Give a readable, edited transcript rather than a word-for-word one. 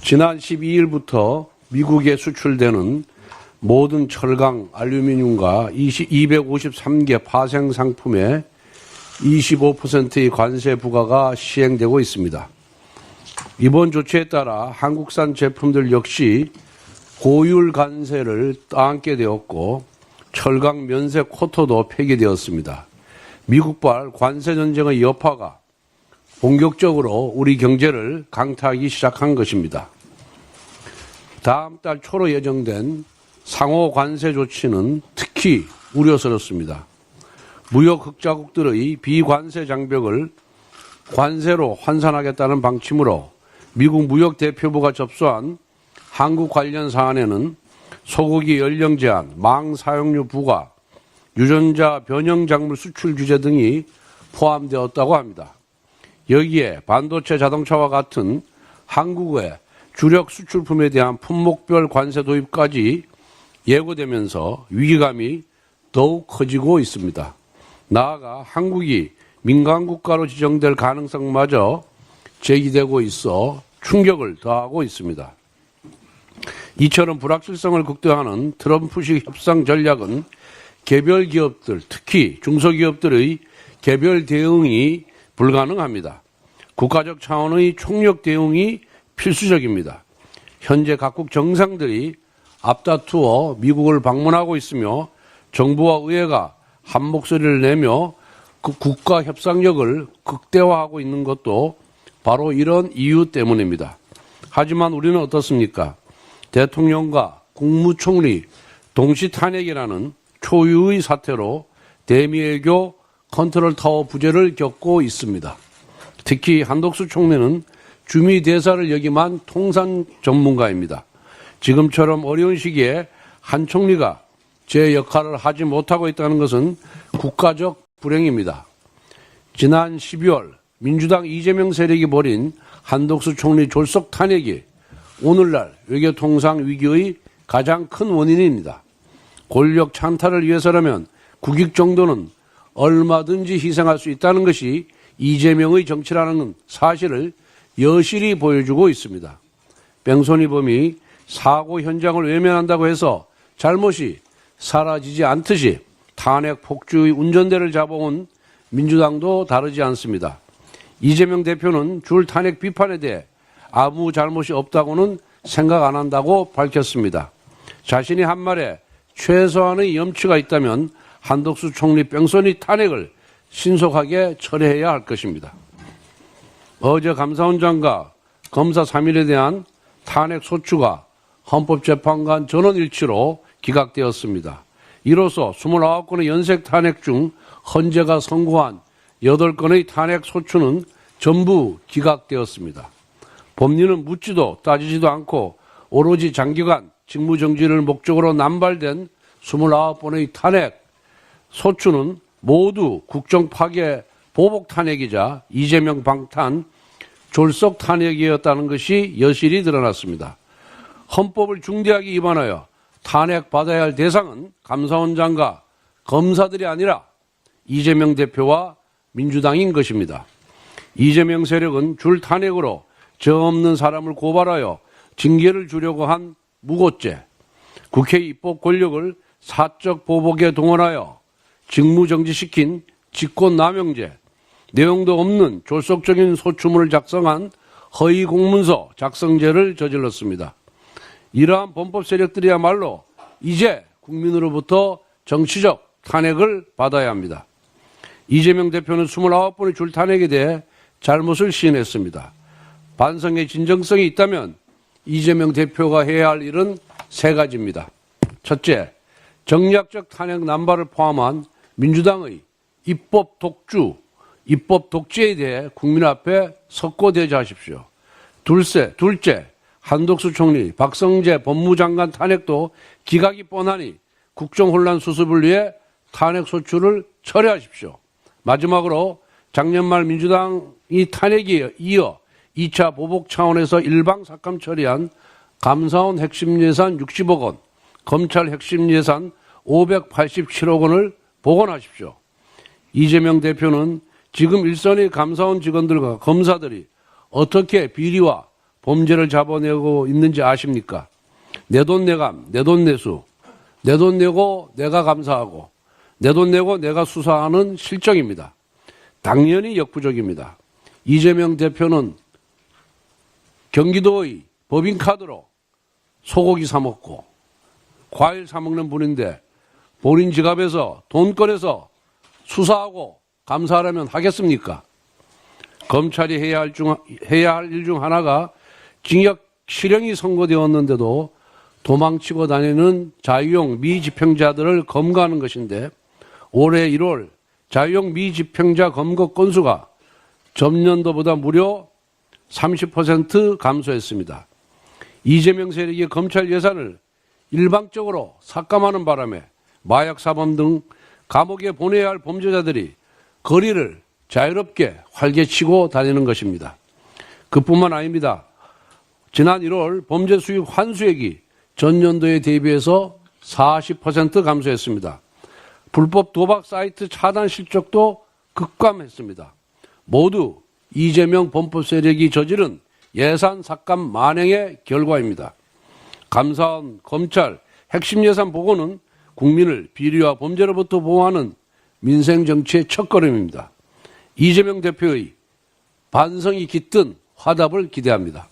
지난 12일부터 미국에 수출되는 모든 철강, 알루미늄과 253개 파생 상품에 25%의 관세 부과가 시행되고 있습니다. 이번 조치에 따라 한국산 제품들 역시 고율 관세를 떠안게 되었고 철강 면세 쿼터도 폐기되었습니다. 미국발 관세 전쟁의 여파가 본격적으로 우리 경제를 강타하기 시작한 것입니다. 다음 달 초로 예정된 상호 관세 조치는 특히 우려스럽습니다. 무역 흑자국들의 비관세 장벽을 관세로 환산하겠다는 방침으로 미국 무역 대표부가 접수한 한국 관련 사안에는 소고기 연령 제한, 망 사용료 부과, 유전자 변형 작물 수출 규제 등이 포함되었다고 합니다. 여기에 반도체 자동차와 같은 한국의 주력 수출품에 대한 품목별 관세 도입까지 예고되면서 위기감이 더욱 커지고 있습니다. 나아가 한국이 민간국가로 지정될 가능성마저 제기되고 있어 충격을 더하고 있습니다. 이처럼 불확실성을 극대화하는 트럼프식 협상 전략은 개별 기업들, 특히 중소기업들의 개별 대응이 불가능합니다. 국가적 차원의 총력 대응이 필수적입니다. 현재 각국 정상들이 앞다투어 미국을 방문하고 있으며 정부와 의회가 한 목소리를 내며 그 국가 협상력을 극대화하고 있는 것도 바로 이런 이유 때문입니다. 하지만 우리는 어떻습니까? 대통령과 국무총리 동시 탄핵이라는 초유의 사태로 대미외교 컨트롤타워 부재를 겪고 있습니다. 특히 한덕수 총리는 주미 대사를 역임한 통상 전문가입니다. 지금처럼 어려운 시기에 한 총리가 제 역할을 하지 못하고 있다는 것은 국가적 불행입니다. 지난 12월 민주당 이재명 세력이 벌인 한덕수 총리 졸속 탄핵이 오늘날 외교통상 위기의 가장 큰 원인입니다. 권력 찬탈을 위해서라면 국익 정도는 얼마든지 희생할 수 있다는 것이 이재명의 정치라는 사실을 여실히 보여주고 있습니다. 뺑소니범이 사고 현장을 외면한다고 해서 잘못이 사라지지 않듯이 탄핵 폭주의 운전대를 잡아온 민주당도 다르지 않습니다. 이재명 대표는 줄 탄핵 비판에 대해 아무 잘못이 없다고는 생각 안 한다고 밝혔습니다. 자신이 한 말에 최소한의 염치가 있다면 한덕수 총리 뺑소니 탄핵을 신속하게 철회해야 할 것입니다. 어제 감사원장과 검사 3인에 대한 탄핵 소추가 헌법재판관 전원 일치로 기각되었습니다. 이로써 29건의 연색 탄핵 중 헌재가 선고한 8건의 탄핵 소추는 전부 기각되었습니다. 법리는 묻지도 따지지도 않고 오로지 장기간 직무정지를 목적으로 남발된 29번의 탄핵 소추는 모두 국정파괴 보복 탄핵이자 이재명 방탄 졸속 탄핵이었다는 것이 여실히 드러났습니다. 헌법을 중대하게 위반하여 탄핵받아야 할 대상은 감사원장과 검사들이 아니라 이재명 대표와 민주당인 것입니다. 이재명 세력은 줄 탄핵으로 저 없는 사람을 고발하여 징계를 주려고 한 무고죄, 국회 입법 권력을 사적 보복에 동원하여 직무정지시킨 직권남용죄, 내용도 없는 졸속적인 소추문을 작성한 허위 공문서 작성죄를 저질렀습니다. 이러한 범법 세력들이야말로 이제 국민으로부터 정치적 탄핵을 받아야 합니다. 이재명 대표는 29번의 줄 탄핵에 대해 잘못을 시인했습니다. 반성의 진정성이 있다면 이재명 대표가 해야 할 일은 3가지입니다. 첫째, 정략적 탄핵 남발을 포함한 민주당의 입법 독주, 입법 독재에 대해 국민 앞에 석고대죄하십시오. 둘째, 한덕수 총리, 박성재 법무장관 탄핵도 기각이 뻔하니 국정혼란 수습을 위해 탄핵 소추를 철회하십시오. 마지막으로 작년 말 민주당이 탄핵에 이어 2차 보복 차원에서 일방 삭감 처리한 감사원 핵심 예산 60억 원, 검찰 핵심 예산 587억 원을 복원하십시오. 이재명 대표는 지금 일선의 감사원 직원들과 검사들이 어떻게 비리와 범죄를 잡아내고 있는지 아십니까? 내 돈 내감, 내 돈 내수, 내 돈 내고 내가 감사하고 내 돈 내고 내가 수사하는 실정입니다. 당연히 역부족입니다. 이재명 대표는 경기도의 법인카드로 소고기 사 먹고 과일 사 먹는 분인데 본인 지갑에서 돈 꺼내서 수사하고 감사하려면 하겠습니까? 검찰이 해야 할 일 중 하나가 징역 실형이 선고되었는데도 도망치고 다니는 자유형 미집행자들을 검거하는 것인데 올해 1월 자유형 미집행자 검거 건수가 전년도보다 무려 30% 감소했습니다. 이재명 세력이 검찰 예산을 일방적으로 삭감하는 바람에 마약 사범 등 감옥에 보내야 할 범죄자들이 거리를 자유롭게 활개치고 다니는 것입니다. 그뿐만 아닙니다. 지난 1월 범죄 수익 환수액이 전년도에 대비해서 40% 감소했습니다. 불법 도박 사이트 차단 실적도 급감했습니다. 모두 이재명 범법 세력이 저지른 예산 삭감 만행의 결과입니다. 감사원, 검찰, 핵심 예산 보고는 국민을 비리와 범죄로부터 보호하는 민생 정치의 첫걸음입니다. 이재명 대표의 반성이 깃든 화답을 기대합니다.